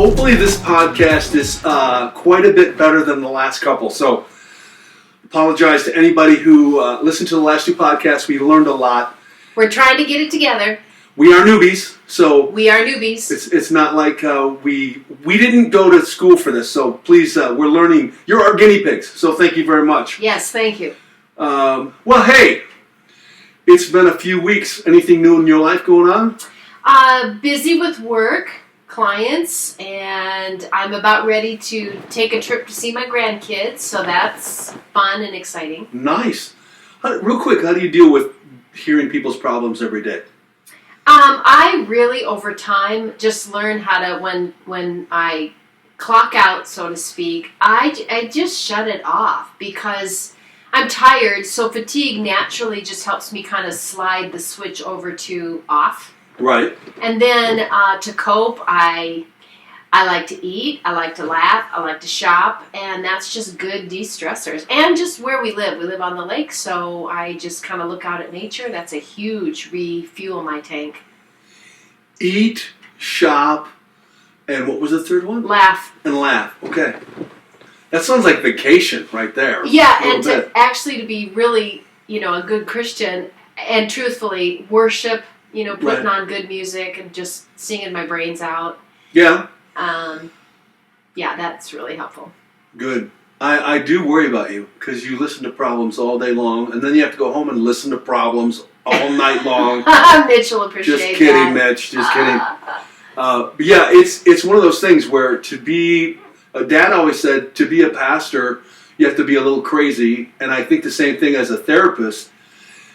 Hopefully this podcast is quite a bit better than the last couple. So apologize to anybody who listened to the last two podcasts. We learned a lot. We're trying to get it together. We are newbies, so we are newbies. It's not like we didn't go to school for this. So please, we're learning. You're our guinea pigs. So thank you very much. Yes, thank you. Well, hey, it's been a few weeks. Anything new in your life going on? Busy with work, clients, and I'm about ready to take a trip to see my grandkids. So that's fun and exciting. Nice. Real quick, how do you deal with hearing people's problems every day? I really, over time, just learn how to, when I clock out, so to speak, I just shut it off because I'm tired, so fatigue naturally just helps me kind of slide the switch over to off. Right. And then to cope, I like to eat, I like to laugh, I like to shop, and that's just good de-stressors. And just where we live on the lake, so I just kind of look out at nature. That's a huge refuel my tank. Eat, shop, and what was the third one? Laugh. And laugh. Okay. That sounds like vacation right there. Yeah, and to be really, a good Christian, and truthfully, worship, putting on good music and just singing my brains out. Yeah. Yeah, that's really helpful. Good. I do worry about you because you listen to problems all day long, and then you have to go home and listen to problems all night long. Mitch will appreciate that. Just kidding, Mitch. Just kidding. But yeah, it's one of those things where to be, Dad always said, to be a pastor, you have to be a little crazy, and I think the same thing as a therapist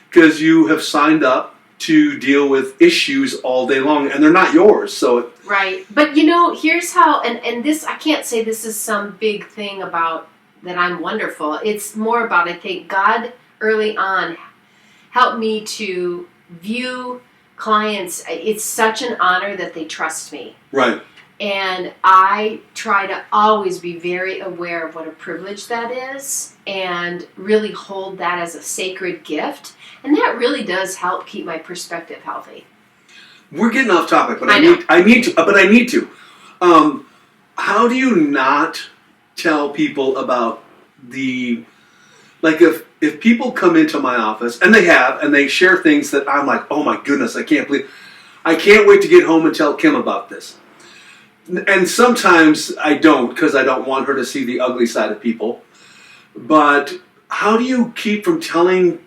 because you have signed up to deal with issues all day long, and they're not yours. So right, but here's how, and this, I can't say this is some big thing about that I'm wonderful. It's more about, I think, God early on helped me to view clients. It's such an honor that they trust me. Right. And I try to always be very aware of what a privilege that is and really hold that as a sacred gift. And that really does help keep my perspective healthy. We're getting off topic, but I need to. How do you not tell people about if people come into my office and they share things that I'm like, oh my goodness, I can't wait to get home and tell Kim about this. And sometimes I don't because I don't want her to see the ugly side of people. But how do you keep from telling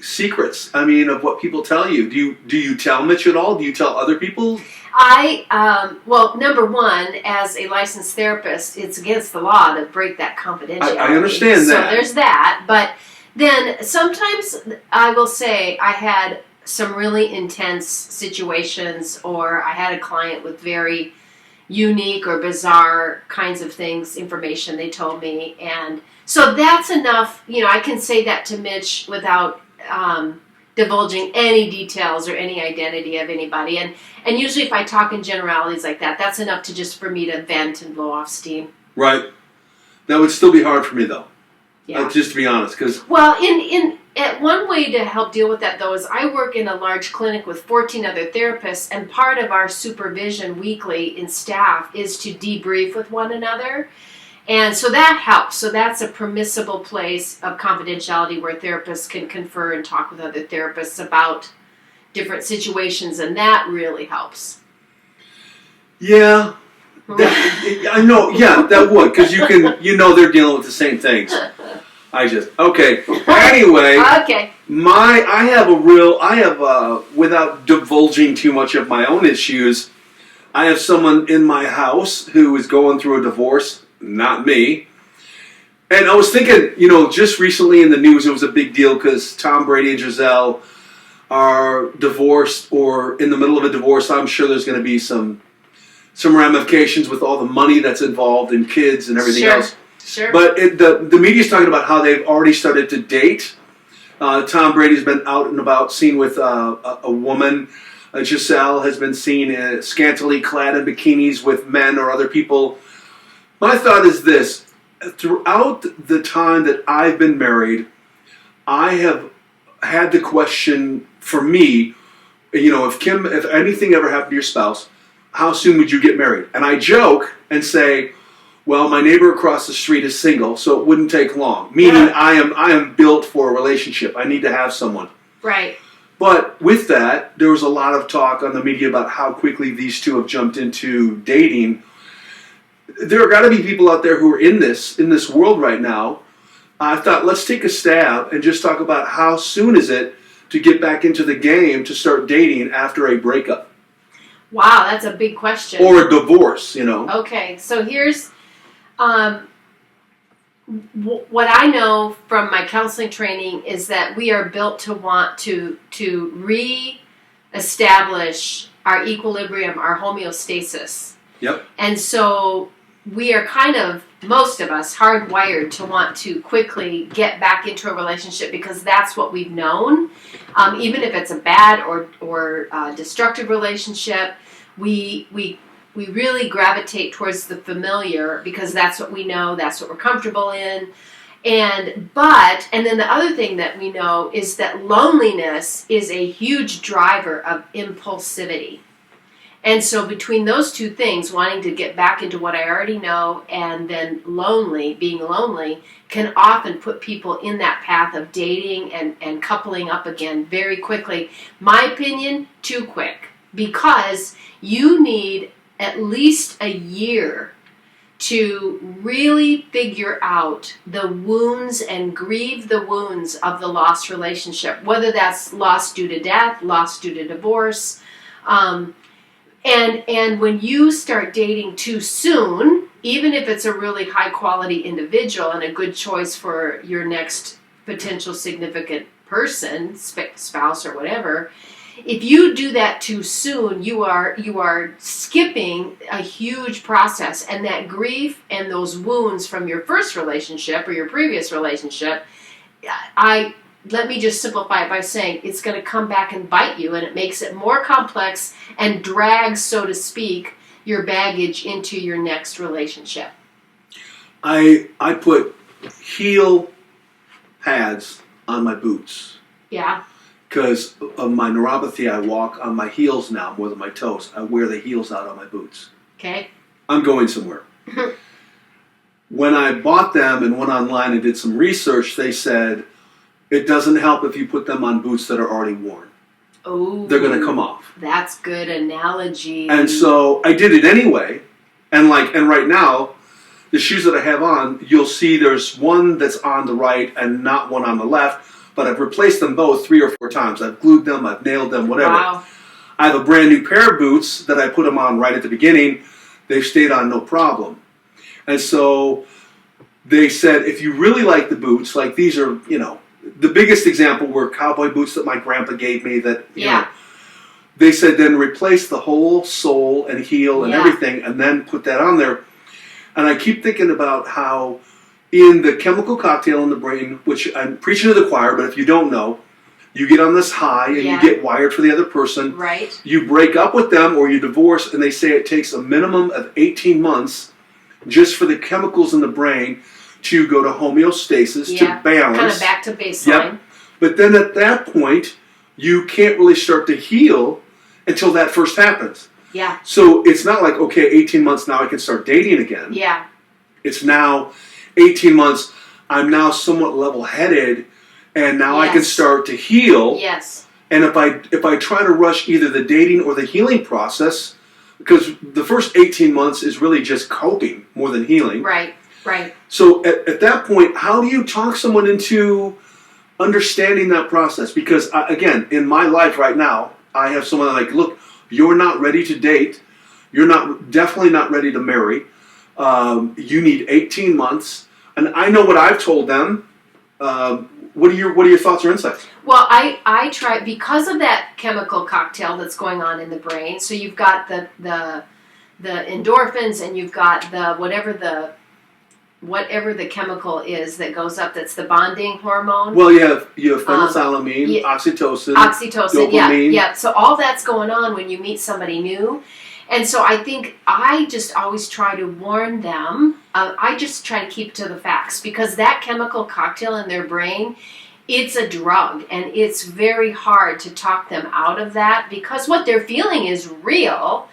secrets? I mean, of what people tell you. Do you tell Mitch at all? Do you tell other people? Well, number one, as a licensed therapist, it's against the law to break that confidentiality. I understand that. So there's that. But then sometimes I will say I had some really intense situations, or I had a client with very unique or bizarre kinds of things, information they told me. And so that's enough. I can say that to Mitch without divulging any details or any identity of anybody. And usually if I talk in generalities like that, that's enough for me to vent and blow off steam. Right. That would still be hard for me, though. Yeah. Just to be honest. Well, one way to help deal with that, though, is I work in a large clinic with 14 other therapists, and part of our supervision weekly in staff is to debrief with one another. And so that helps. So that's a permissible place of confidentiality where therapists can confer and talk with other therapists about different situations, and that really helps. Yeah. I know. Yeah, that would, because they're dealing with the same things. Okay. Anyway. Okay. Without divulging too much of my own issues, I have someone in my house who is going through a divorce. Not me. And I was thinking, just recently in the news, it was a big deal because Tom Brady and Giselle are divorced or in the middle of a divorce. I'm sure there's going to be some ramifications with all the money that's involved in kids and everything else. Sure. But the media's talking about how they've already started to date. Tom Brady's been out and about, seen with a woman. Giselle has been seen scantily clad in bikinis with men or other people. My thought is this. Throughout the time that I've been married, I have had the question for me, if anything ever happened to your spouse, how soon would you get married? And I joke and say, well, my neighbor across the street is single, so it wouldn't take long. Meaning I am built for a relationship. I need to have someone. Right. But with that, there was a lot of talk on the media about how quickly these two have jumped into dating. There have got to be people out there who are in this world right now. I thought, let's take a stab and just talk about how soon is it to get back into the game to start dating after a breakup. Wow, that's a big question. Or a divorce, you know. Okay, so here's what I know from my counseling training is that we are built to want to re-establish our equilibrium, our homeostasis. Yep. And so we are kind of, most of us, hardwired to want to quickly get back into a relationship because that's what we've known. Even if it's a bad or destructive relationship, we really gravitate towards the familiar because that's what we know, that's what we're comfortable in. And then the other thing that we know is that loneliness is a huge driver of impulsivity. And so between those two things, wanting to get back into what I already know and then being lonely, can often put people in that path of dating and coupling up again very quickly. My opinion, too quick. Because you need at least a year to really figure out the wounds and grieve the wounds of the lost relationship, whether that's lost due to death, lost due to divorce. And when you start dating too soon, even if it's a really high quality individual and a good choice for your next potential significant person, spouse or whatever, if you do that too soon, you are skipping a huge process, and that grief and those wounds from your first relationship or your previous relationship, let me just simplify it by saying it's going to come back and bite you, and it makes it more complex and drags, so to speak, your baggage into your next relationship. I put heel pads on my boots. Yeah. Because of my neuropathy, I walk on my heels now more than my toes. I wear the heels out on my boots. Okay. I'm going somewhere. When I bought them and went online and did some research, they said it doesn't help if you put them on boots that are already worn. Oh. They're going to come off. That's good analogy. And so I did it anyway. And right now, the shoes that I have on, you'll see there's one that's on the right and not one on the left. But I've replaced them both 3 or 4 times. I've glued them, I've nailed them, whatever. Wow. I have a brand new pair of boots that I put them on right at the beginning. They've stayed on no problem. And so they said, if you really like the boots, like these are, the biggest example were cowboy boots that my grandpa gave me that, you know. They said then replace the whole sole and heel and everything and then put that on there. And I keep thinking about how in the chemical cocktail in the brain, which I'm preaching to the choir, but if you don't know, you get on this high and you get wired for the other person. Right. You break up with them or you divorce, and they say it takes a minimum of 18 months just for the chemicals in the brain to go to homeostasis, to balance. Kind of back to baseline. Yep. But then at that point, you can't really start to heal until that first happens. Yeah. So it's not like, okay, 18 months, now I can start dating again. Yeah. It's now 18 months, I'm now somewhat level-headed, and now I can start to heal. Yes. And if I try to rush either the dating or the healing process, because the first 18 months is really just coping more than healing. Right, right. So at that point, how do you talk someone into understanding that process? Because, again, in my life right now, I have someone like, look, you're not ready to date. You're definitely not ready to marry. You need 18 months, and I know what I've told them. What are your thoughts or insights? Well, I try, because of that chemical cocktail that's going on in the brain. So you've got the endorphins, and you've got the whatever the chemical is that goes up. That's the bonding hormone. Well, you have phenethylamine, oxytocin, dopamine. Yeah. So all that's going on when you meet somebody new. And so I think I just always try to warn them. I just try to keep to the facts, because that chemical cocktail in their brain, it's a drug, and it's very hard to talk them out of that, because what they're feeling is real.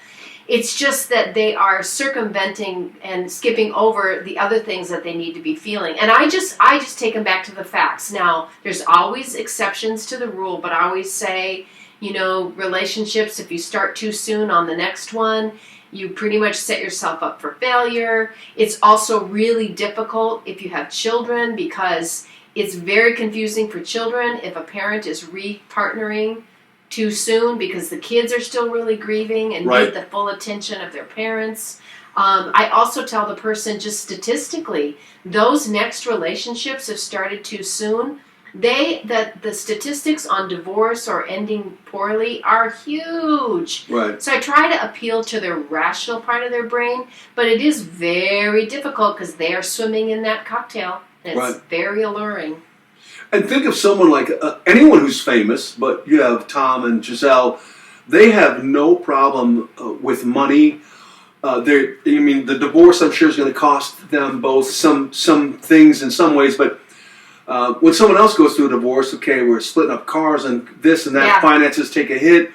It's just that they are circumventing and skipping over the other things that they need to be feeling. And I just take them back to the facts. Now, there's always exceptions to the rule, but I always say, relationships, if you start too soon on the next one, you pretty much set yourself up for failure. It's also really difficult if you have children, because it's very confusing for children if a parent is re-partnering too soon, because the kids are still really grieving and need the full attention of their parents. I also tell the person, just statistically, those next relationships have started too soon. The statistics on divorce or ending poorly are huge. Right. So I try to appeal to the rational part of their brain, but it is very difficult because they are swimming in that cocktail. And it's very alluring. And think of someone like anyone who's famous, but you have Tom and Giselle. They have no problem with money. The divorce, I'm sure, is going to cost them both some things in some ways. But when someone else goes through a divorce, okay, we're splitting up cars and this and that, finances take a hit.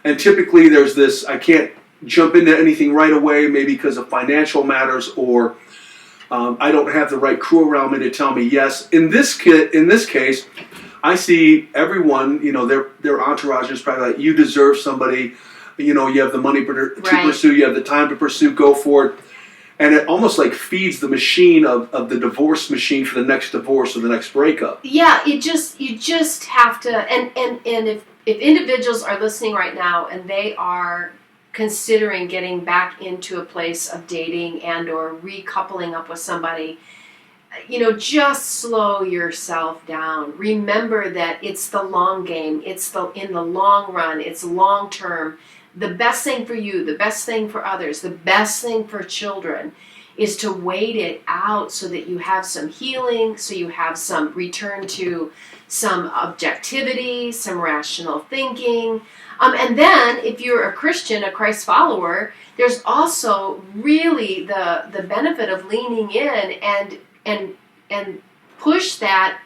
And typically there's this, I can't jump into anything right away, maybe because of financial matters, or I don't have the right crew around me to tell me yes. In this case, I see everyone, their entourage is probably like, you deserve somebody, you have the money to pursue, you have the time to pursue, go for it. And it almost like feeds the machine of the divorce machine for the next divorce or the next breakup. Yeah, you just have to, and if individuals are listening right now and they are considering getting back into a place of dating and or recoupling up with somebody, just slow yourself down. Remember that it's the long game. It's in the long run. It's long term. The best thing for you, the best thing for others, the best thing for children is to wait it out so that you have some healing, so you have some return to some objectivity, some rational thinking. And then, if you're a Christian, a Christ follower, there's also really the benefit of leaning in and push that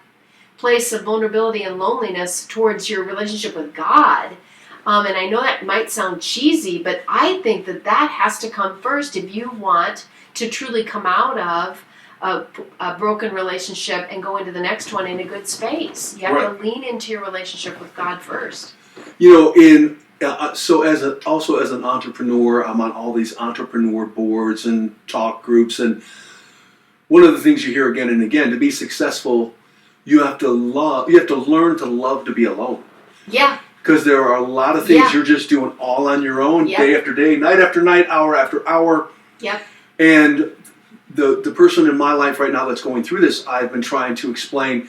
place of vulnerability and loneliness towards your relationship with God. And I know that might sound cheesy, but I think that has to come first if you want to truly come out of a broken relationship and go into the next one in a good space. You have to lean into your relationship with God first. So as an entrepreneur, I'm on all these entrepreneur boards and talk groups, and one of the things you hear again and again, to be successful, you have to learn to love to be alone. Yeah. Because there are a lot of things you're just doing all on your own, day after day, night after night, hour after hour. Yep. And the person in my life right now that's going through this, I've been trying to explain,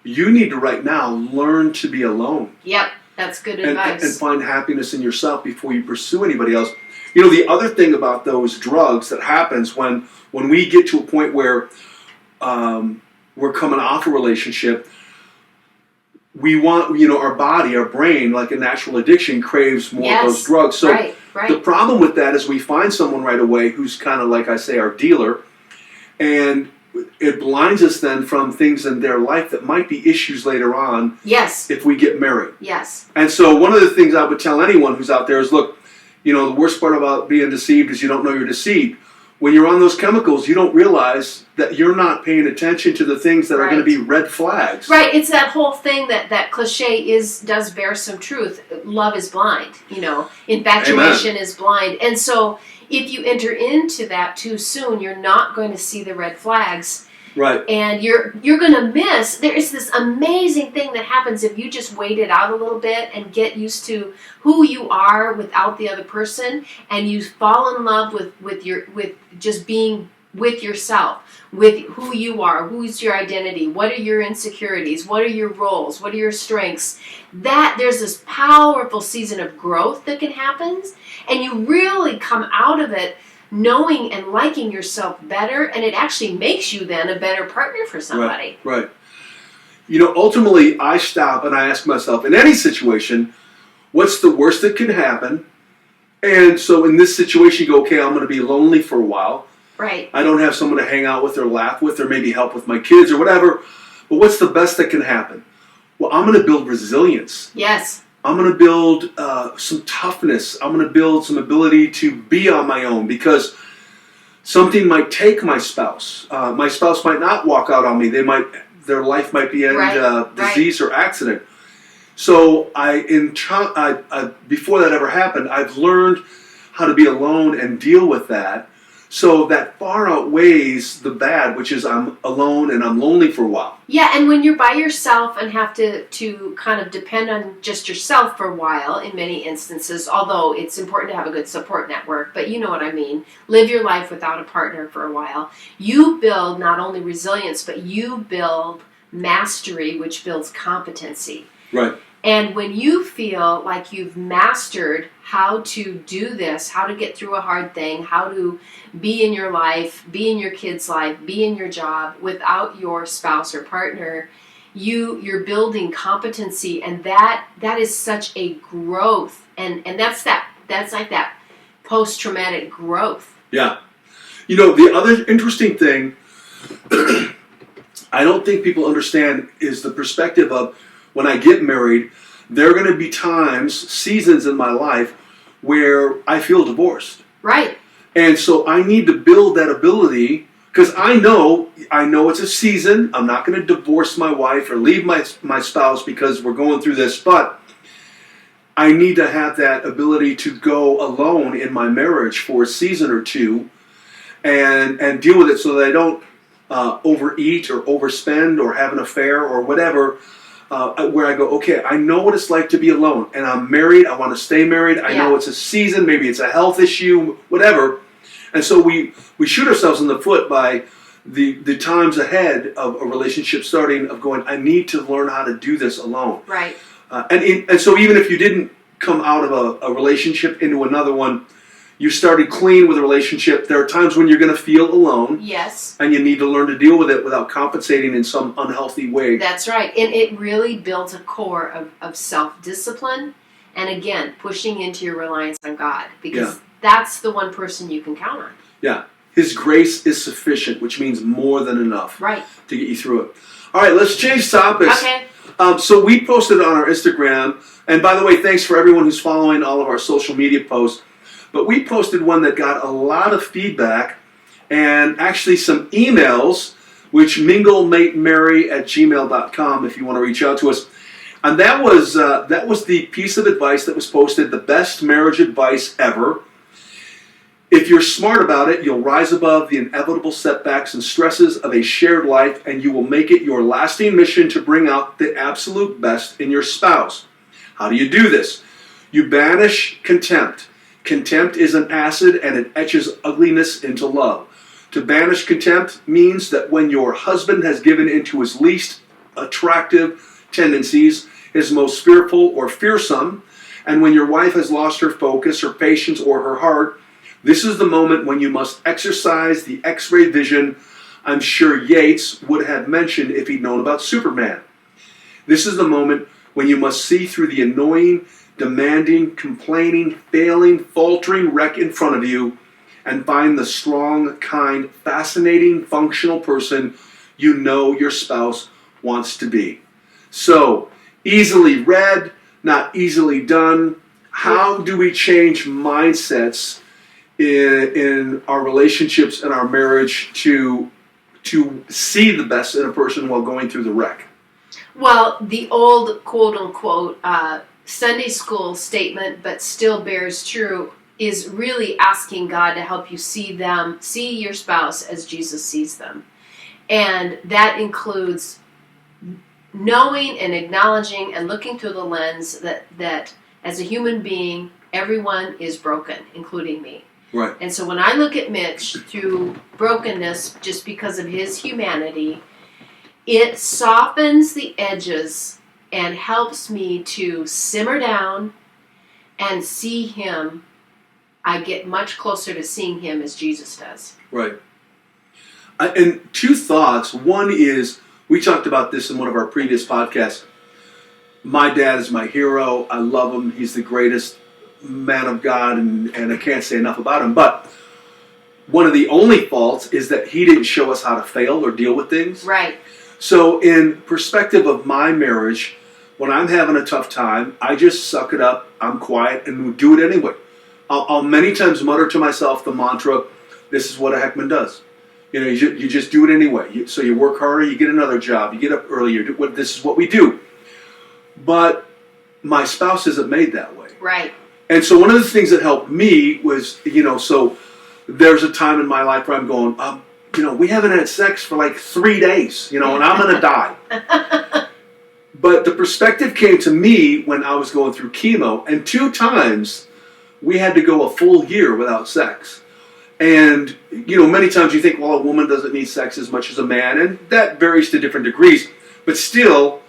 you need to right now learn to be alone. Yep, that's good advice. And find happiness in yourself before you pursue anybody else. The other thing about those drugs that happens when we get to a point where we're coming off a relationship, we want, our body, our brain, like a natural addiction, craves more of those drugs. So the problem with that is we find someone right away who's kind of, like I say, our dealer, and it blinds us then from things in their life that might be issues later on. Yes. If we get married. Yes. And so one of the things I would tell anyone who's out there is, look, the worst part about being deceived is you don't know you're deceived. When you're on those chemicals, you don't realize that you're not paying attention to the things that are going to be red flags. Right. It's that whole thing that cliche does bear some truth. Love is blind. Infatuation is blind. And so if you enter into that too soon, you're not going to see the red flags. Right. And you're going to miss. There is this amazing thing that happens if you just wait it out a little bit and get used to who you are without the other person, and you fall in love with just being with yourself, with who you are, who's your identity, what are your insecurities, what are your roles, what are your strengths. That there's this powerful season of growth that can happen, and you really come out of it knowing and liking yourself better, and it actually makes you then a better partner for somebody. Right. Ultimately, I stop and I ask myself, in any situation, what's the worst that can happen? And so in this situation, you go, okay, I'm going to be lonely for a while. Right. I don't have someone to hang out with or laugh with or maybe help with my kids or whatever. But what's the best that can happen? Well, I'm going to build resilience. Yes. I'm going to build some toughness. I'm going to build some ability to be on my own, because something might take my spouse. My spouse might not walk out on me. Their life might be end disease or accident. So before that ever happened, I've learned how to be alone and deal with that. So that far outweighs the bad, which is I'm alone and I'm lonely for a while. Yeah, and when you're by yourself and have to kind of depend on just yourself for a while, in many instances, although it's important to have a good support network, but you know what I mean, live your life without a partner for a while, you build not only resilience, but you build mastery, which builds competency. Right. And when you feel like you've mastered how to do this, how to get through a hard thing, how to be in your life, be in your kid's life, be in your job without your spouse or partner, you're building competency, and that is such a growth, and that's like that post-traumatic growth. Yeah. The other interesting thing I don't think people understand is the perspective of, when I get married, there are going to be seasons in my life where I feel divorced. Right. And so I need to build that ability, because I know it's a season. I'm not going to divorce my wife or leave my spouse because we're going through this, but I need to have that ability to go alone in my marriage for a season or two and deal with it, so that I don't overeat or overspend or have an affair or whatever. Where I go, okay, I know what it's like to be alone, and I'm married, I want to stay married, I know it's a season, maybe it's a health issue, whatever, and so we shoot ourselves in the foot by the times ahead of a relationship starting, of going, I need to learn how to do this alone. Right. And so even if you didn't come out of a relationship into another one, you started clean with a relationship, there are times when you're going to feel alone. Yes. And you need to learn to deal with it without compensating in some unhealthy way. That's right. And it really builds a core of self-discipline, and again, pushing into your reliance on God, because that's the one person you can count on. Yeah. His grace is sufficient, which means more than enough to get you through it. All right, let's change topics. Okay. So we posted on our Instagram, and by the way, thanks for everyone who's following all of our social media posts. But we posted one that got a lot of feedback and actually some emails, which minglematemary@gmail.com if you want to reach out to us. And that was the piece of advice that was posted, the best marriage advice ever. If you're smart about it, you'll rise above the inevitable setbacks and stresses of a shared life, and you will make it your lasting mission to bring out the absolute best in your spouse. How do you do this? You banish contempt. Contempt is an acid, and it etches ugliness into love. To banish contempt means that when your husband has given into his least attractive tendencies, his most fearful or fearsome, and when your wife has lost her focus, her patience, or her heart, this is the moment when you must exercise the X-ray vision I'm sure Yates would have mentioned if he'd known about Superman. This is the moment when you must see through the annoying, demanding, complaining, failing, faltering wreck in front of you and find the strong, kind, fascinating, functional person you know your spouse wants to be. So, easily read, not easily done. How do we change mindsets in our relationships and our marriage to see the best in a person while going through the wreck? Well, the old quote-unquote Sunday school statement, but still bears true, is really asking God to help you see your spouse as Jesus sees them. And that includes knowing and acknowledging and looking through the lens that as a human being, everyone is broken, including me. Right. And so when I look at Mitch through brokenness just because of his humanity, it softens the edges and helps me to simmer down and see him. I get much closer to seeing him as Jesus does. Right. And two thoughts. One is, we talked about this in one of our previous podcasts. My dad is my hero. I love him. He's the greatest man of God, and I can't say enough about him. But one of the only faults is that he didn't show us how to fail or deal with things. Right. So in perspective of my marriage, when I'm having a tough time, I just suck it up. I'm quiet and do it anyway. I'll many times mutter to myself the mantra, "This is what a Heckman does." You just do it anyway. So you work harder, you get another job, you get up earlier. This is what we do. But my spouse isn't made that way. Right. And so one of the things that helped me was, so there's a time in my life where I'm going, we haven't had sex for like 3 days, and I'm going to die. But the perspective came to me when I was going through chemo, and 2 times we had to go a full year without sex. And, many times you think, well, a woman doesn't need sex as much as a man, and that varies to different degrees. But still,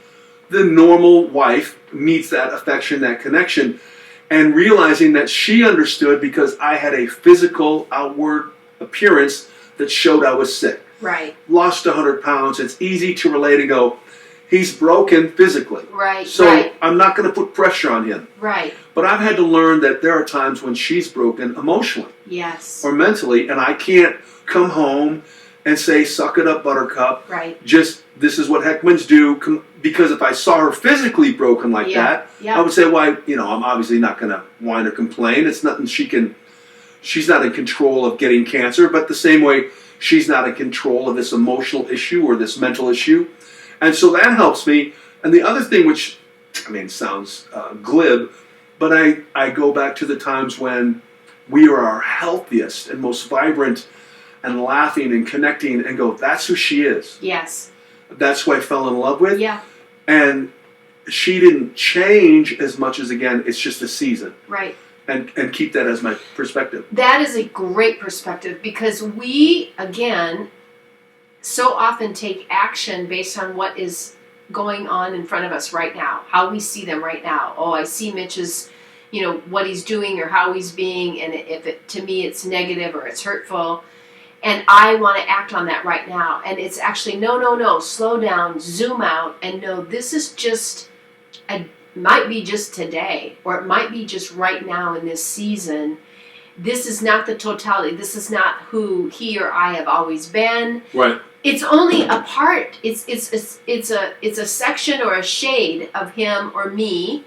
the normal wife needs that affection, that connection, and realizing that she understood because I had a physical outward appearance that showed I was sick. Right. Lost 100 pounds. It's easy to relate and go, he's broken physically. Right. So right. I'm not going to put pressure on him. Right. But I've had to learn that there are times when she's broken emotionally. Yes. Or mentally, and I can't come home and say, suck it up, buttercup. Right. Just, this is what Heckmans do. Because if I saw her physically broken like that, I would say, why, I'm obviously not going to whine or complain. It's nothing she's not in control of getting cancer, but the same way she's not in control of this emotional issue or this mental issue. And so that helps me. And the other thing, which, sounds glib, but I go back to the times when we are our healthiest and most vibrant and laughing and connecting and go, that's who she is. Yes. That's who I fell in love with. Yeah. And she didn't change as much as, again, it's just a season. Right. And keep that as my perspective. That is a great perspective because we, again, so often take action based on what is going on in front of us right now, how we see them right now. Oh, I see Mitch's, what he's doing or how he's being, and to me it's negative or it's hurtful, and I want to act on that right now. And it's actually, no, slow down, zoom out, and no, this is just, might be just today, or it might be just right now in this season. This is not the totality. This is not who he or I have always been. Right. It's only a part. It's a section or a shade of him or me.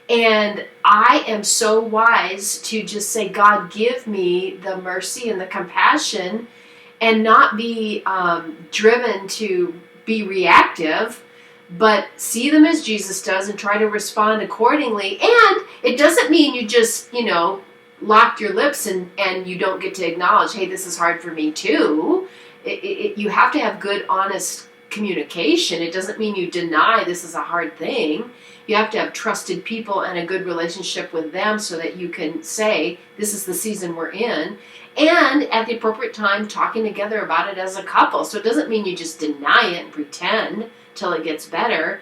And I am so wise to just say, God, give me the mercy and the compassion and not be driven to be reactive, but see them as Jesus does and try to respond accordingly. And it doesn't mean you just, locked your lips and you don't get to acknowledge, hey, this is hard for me too. You have to have good, honest communication. It doesn't mean you deny this is a hard thing. You have to have trusted people and a good relationship with them so that you can say, this is the season we're in. And at the appropriate time, talking together about it as a couple. So it doesn't mean you just deny it and pretend till it gets better.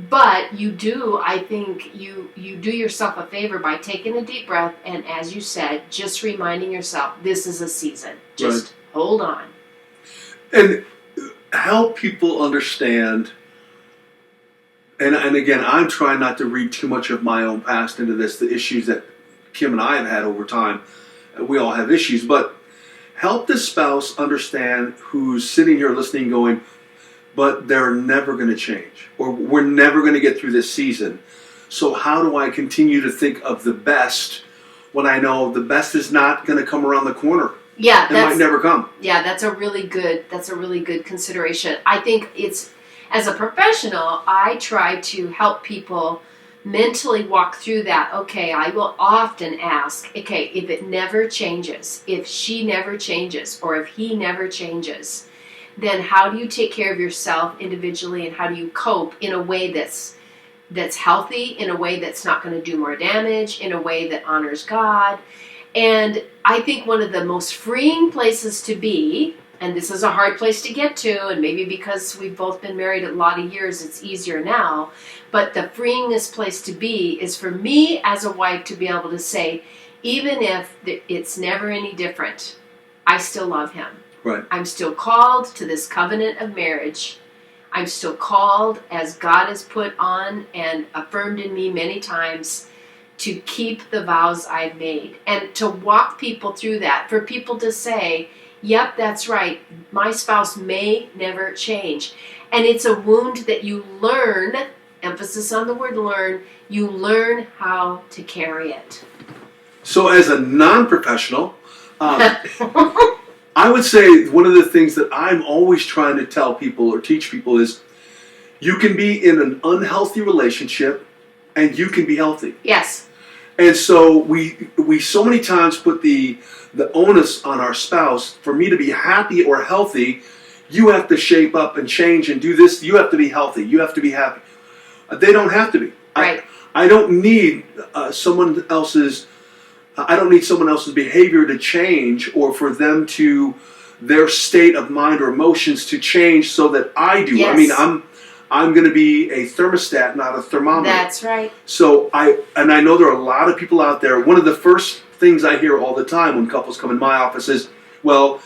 But you do, I think, you do yourself a favor by taking a deep breath and, as you said, just reminding yourself, this is a season. Just hold on. And help people understand, and again, I'm trying not to read too much of my own past into this, the issues that Kim and I have had over time. We all have issues, but help the spouse understand who's sitting here listening going, but they're never going to change, or we're never going to get through this season. So how do I continue to think of the best when I know the best is not going to come around the corner? Yeah, it might never come. Yeah, that's a really good consideration. I think it's, as a professional, I try to help people mentally walk through that. Okay, I will often ask, okay, if it never changes, if she never changes, or if he never changes, then how do you take care of yourself individually, and how do you cope in a way that's healthy, in a way that's not going to do more damage, in a way that honors God? And I think one of the most freeing places to be, and this is a hard place to get to, and maybe because we've both been married a lot of years, it's easier now, but the freeingest place to be is for me as a wife to be able to say, even if it's never any different, I still love him. Right. I'm still called to this covenant of marriage. I'm still called, as God has put on and affirmed in me many times, to keep the vows I've made, and to walk people through that, for people to say, yep, that's right, my spouse may never change. And it's a wound that you learn emphasis on the word learn, you learn how to carry it. So as a non-professional, I would say one of the things that I'm always trying to tell people or teach people is you can be in an unhealthy relationship and you can be healthy. Yes. And so we so many times put the onus on our spouse. For me to be happy or healthy, you have to shape up and change and do this. You have to be healthy. You have to be happy. They don't have to be. Right. I don't need someone else's. I don't need someone else's behavior to change or for them to their state of mind or emotions to change so that I do. Yes. I mean, I'm going to be a thermostat, not a thermometer. That's right. So I know there are a lot of people out there. One of the first things I hear all the time when couples come in my office is, well,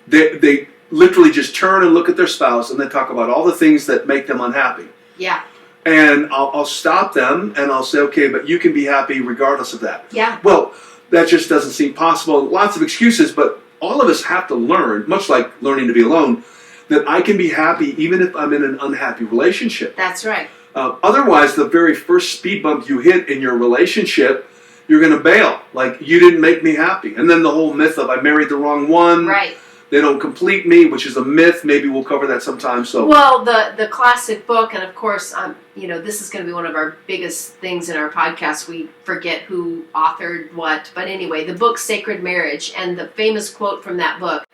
they literally just turn and look at their spouse and then talk about all the things that make them unhappy. Yeah. And I'll stop them and I'll say, okay, but you can be happy regardless of that. Yeah. Well, that just doesn't seem possible. Lots of excuses, but all of us have to learn, much like learning to be alone, that I can be happy even if I'm in an unhappy relationship. That's right. Otherwise, the very first speed bump you hit in your relationship, you're going to bail. Like, you didn't make me happy. And then the whole myth of I married the wrong one. Right. They don't complete me, which is a myth. Maybe we'll cover that sometime. So, well, the classic book, and of course, this is going to be one of our biggest things in our podcast. We forget who authored what, but anyway, the book Sacred Marriage, and the famous quote from that book: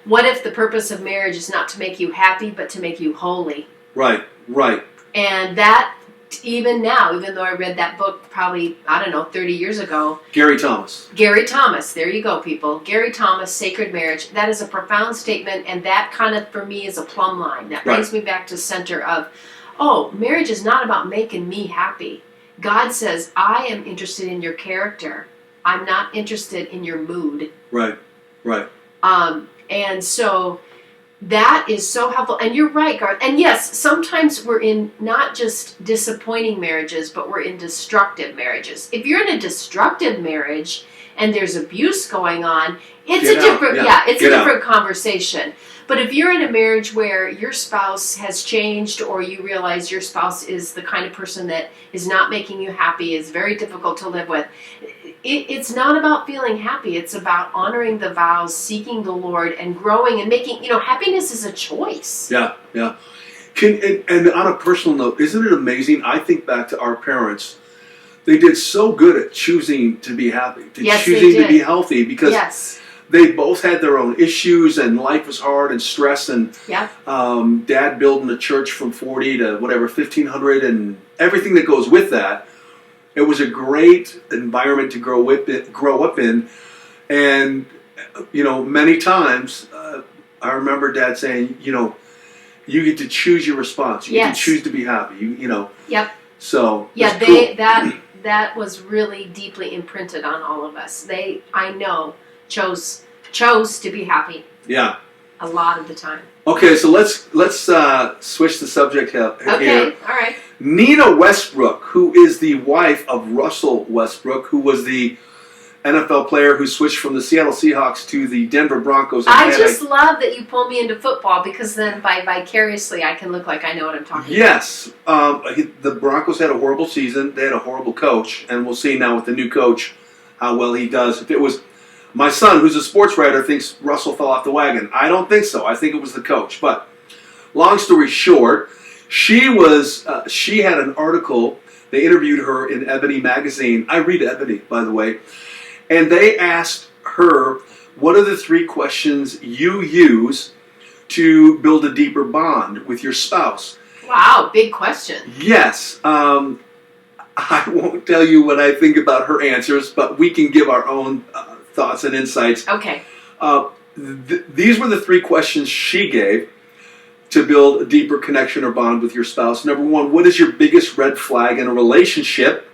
"What if the purpose of marriage is not to make you happy, but to make you holy?" Right. And that, even now, even though I read that book probably, 30 years ago. Gary Thomas, there you go, people. Gary Thomas, Sacred Marriage. That is a profound statement, and that kind of, for me, is a plumb line. That brings me back to center of, marriage is not about making me happy. God says, I am interested in your character. I'm not interested in your mood. Right. And so that is so helpful. And you're right, Garth. And yes, sometimes we're in not just disappointing marriages, but we're in destructive marriages. If you're in a destructive marriage and there's abuse going on, it's a different conversation. But if you're in a marriage where your spouse has changed, or you realize your spouse is the kind of person that is not making you happy, is very difficult to live with, it's not about feeling happy. It's about honoring the vows, seeking the Lord, and growing and making, happiness is a choice. Yeah. And on a personal note, isn't it amazing? I think back to our parents. They did so good at choosing to be happy, choosing to be healthy, because they both had their own issues, and life was hard and stress, and Dad building a church from 40 to 1500, and everything that goes with that. It was a great environment to grow up in, and many times I remember Dad saying, you get to choose your response. You get to choose to be happy. Yep. So cool. that was really deeply imprinted on all of us. I know, chose to be happy. Yeah. A lot of the time. Okay, so let's switch the subject here. Okay, all right. Nina Westbrook, who is the wife of Russell Westbrook, who was the NFL player who switched from the Seattle Seahawks to the Denver Broncos. I just love that you pull me into football, because then vicariously I can look like I know what I'm talking about. Yes. The Broncos had a horrible season. They had a horrible coach, and we'll see now with the new coach how well he does. If it was my son, who's a sports writer, thinks Russell fell off the wagon. I don't think so. I think it was the coach. But long story short, she had an article. They interviewed her in Ebony magazine. I read Ebony, by the way. And they asked her, what are the 3 questions you use to build a deeper bond with your spouse? Wow, big question. Yes. I won't tell you what I think about her answers, but we can give our own thoughts and insights. Okay. These were the 3 questions she gave to build a deeper connection or bond with your spouse. Number 1, what is your biggest red flag in a relationship?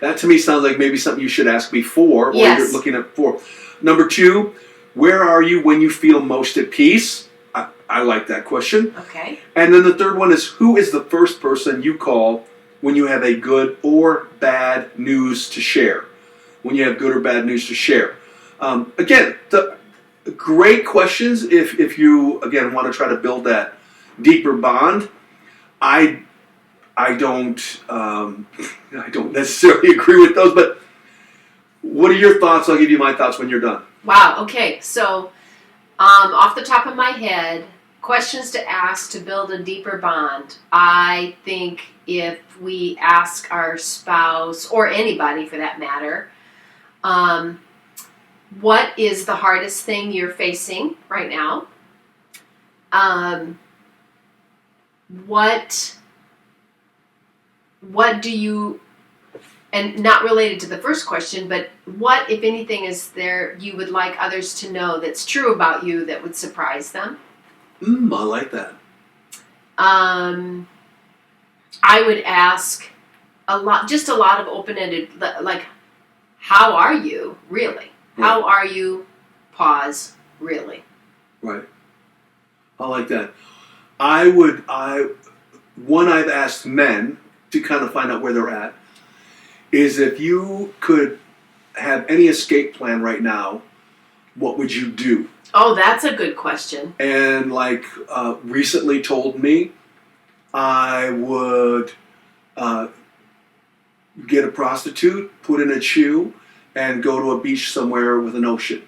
That to me sounds like maybe something you should ask before, or you're looking at for. Number 2, where are you when you feel most at peace? I like that question. Okay. And then the third one is, who is the first person you call when you have a good or bad news to share? When you have good or bad news to share. Again, the great questions if you, again, want to try to build that deeper bond. I I don't necessarily agree with those, but what are your thoughts? I'll give you my thoughts when you're done. Wow, okay. So, off the top of my head, questions to ask to build a deeper bond. I think if we ask our spouse, or anybody for that matter, what is the hardest thing you're facing right now? What do you, and not related to the first question, but what, if anything, is there you would like others to know that's true about you that would surprise them? I like that. I would ask just a lot of open-ended, like, how are you, really? Right. How are you, pause, really? Right. I like that. One I've asked men to kind of find out where they're at is if you could have any escape plan right now, what would you do? Oh, that's a good question. And recently told me I would get a prostitute, put in a chew, and go to a beach somewhere with an ocean.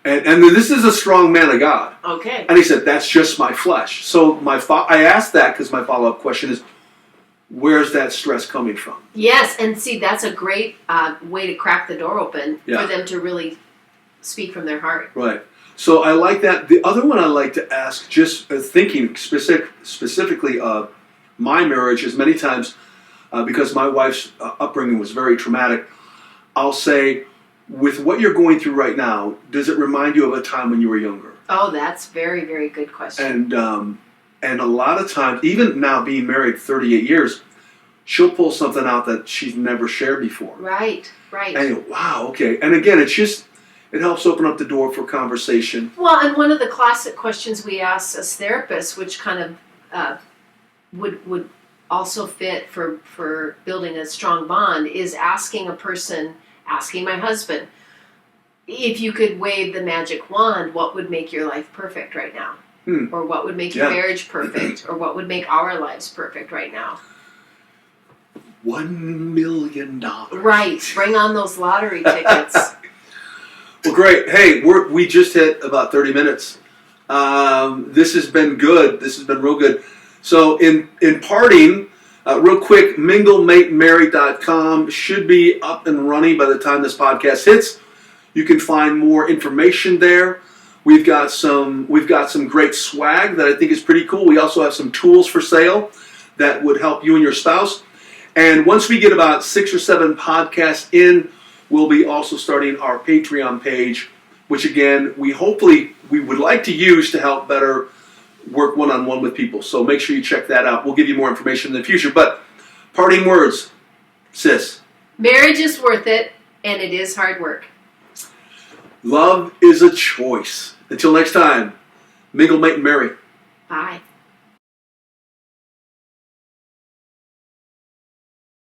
And this is a strong man of God. Okay. And he said, that's just my flesh. So I asked that because my follow-up question is, where's that stress coming from? Yes, and see, that's a great way to crack the door open Yeah. for them to really speak from their heart. Right. So I like that. The other one I like to ask, just thinking specifically of my marriage, is many times, because my wife's upbringing was very traumatic, I'll say, with what you're going through right now, does it remind you of a time when you were younger? Oh, that's very, very good question. And a lot of times, even now being married 38 years, she'll pull something out that she's never shared before. Right. And you go, wow, okay. And again, it helps open up the door for conversation. Well, and one of the classic questions we ask as therapists, which kind of would also fit for building a strong bond, is asking my husband, if you could wave the magic wand, what would make your life perfect right now? Or what would make your marriage perfect? Or what would make our lives perfect right now? $1 million. Right. Bring on those lottery tickets. Well, great. Hey, we just hit about 30 minutes. This has been good. This has been real good. So in parting, real quick, minglematemarry.com should be up and running by the time this podcast hits. You can find more information there. We've got some great swag that I think is pretty cool. We also have some tools for sale that would help you and your spouse. And once we get about 6 or 7 podcasts in, we'll be also starting our Patreon page, which again, we would like to use to help better work one-on-one with people. So make sure you check that out. We'll give you more information in the future. But parting words, sis. Marriage is worth it, and it is hard work. Love is a choice. Until next time, mingle, mate, and marry. Bye.